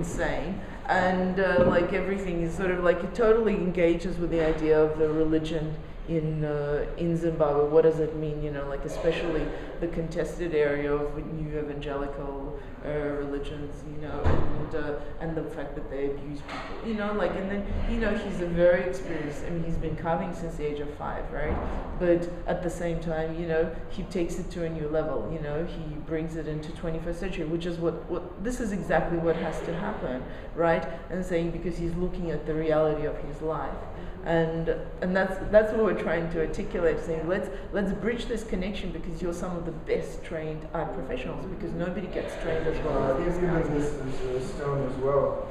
insane, and like everything is sort of like it totally engages with the idea of the religion in Zimbabwe. What does it mean? You know, like especially the contested area of new evangelical religions. You know, and the fact that they abuse people. You know, like, and then you know he's a very experienced. I mean, he's been carving since the age of 5, right? But at the same time, you know, he takes it to a new level. You know, he brings it into 21st century, which is what this is exactly what has to happen, right? And saying because he's looking at the reality of his life. And that's what we're trying to articulate, saying let's bridge this connection because you're some of the best trained art professionals, because nobody gets trained as well as these guys. This is stone as well.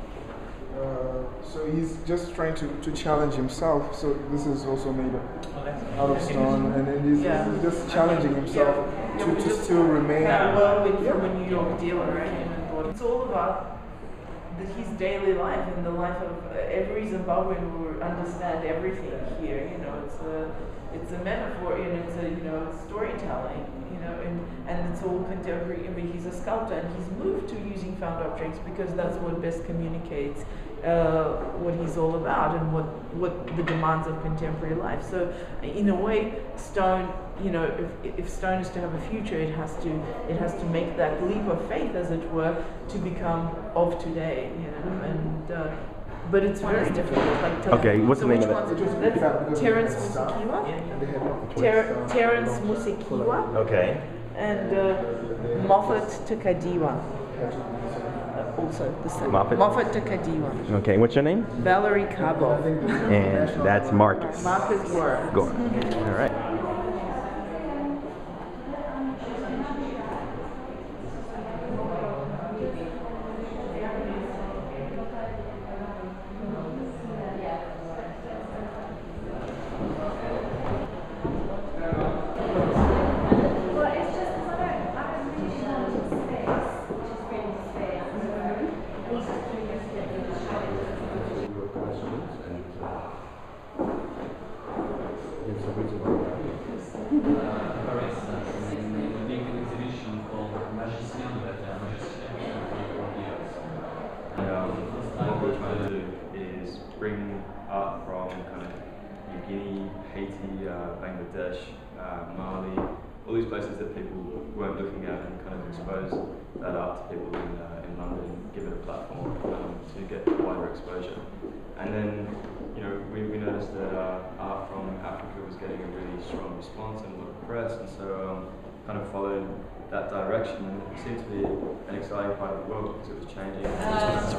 So he's just trying to challenge himself. So this is also made out of stone, and then he's just challenging himself to still remain. From a New York dealer, right? It's all about his daily life and the life of every Zimbabwean who understand everything here. You know, it's a metaphor and it's a storytelling. You know, and it's all contemporary. I mean, he's a sculptor and he's moved to using found objects because that's what best communicates what he's all about and what the demands of contemporary life. So, in a way, stone. You know, if stone is to have a future, it has to make that leap of faith, as it were, to become of today. You know, and but it's very difficult. Like, okay, what's the name of it? That's Terence Musikiwa. Terence Musikiwa. Okay. And Moffat Takadiwa. Also the same. Moffat Takadiwa. Okay, what's your name? Valerie Cabo. And that's Marcus. Marcus Gore. All right. What we're trying to do is bring art from kind of New Guinea, Haiti, Bangladesh, Mali, all these places that people weren't looking at, and kind of expose that art to people in London, give it a platform to get wider exposure. And then, you know, we noticed that art from Africa was getting a really strong response and a lot of press, and so kind of followed that direction, and it seemed to be an exciting part of the world because it was changing.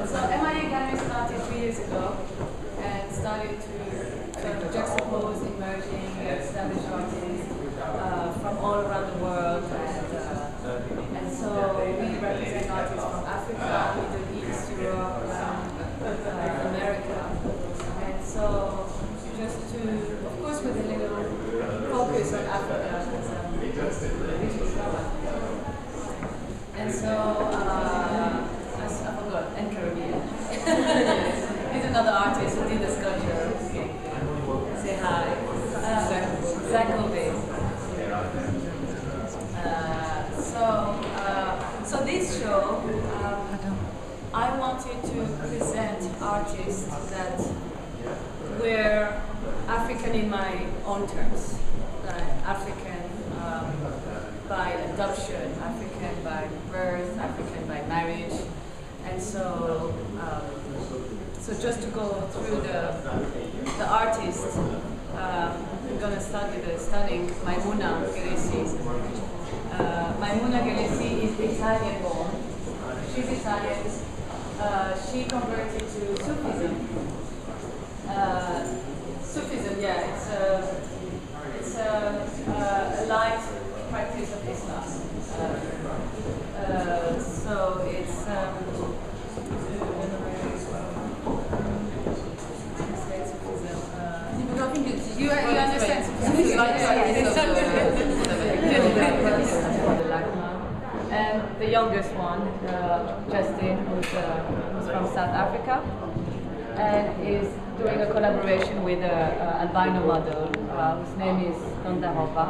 So MIA Gallery started 3 years ago and started to sort of juxtapose emerging established artists from all around the world, and so we represent artists from Africa, Middle East, Europe, America, and so just to, of course, with a little focus on Africa. And so, I forgot, and Caribbean. He's another artist who did the sculpture. Okay. Say hi. Zach Obey. So this show, I wanted to present artists that were African in my own terms. African by adoption, African by birth, African by marriage, and so just to go through the artists, I'm going to start with the stunning Maimouna Gelesi. Maimouna Gelesi is Italian born. She's Italian. She converted to Sufism. Sufism, yeah, it's a light practice of Islam. So it's you understand? And the youngest one, Justin, who's from South Africa, and is doing a collaboration with an albino model whose name is Tonda Hopa.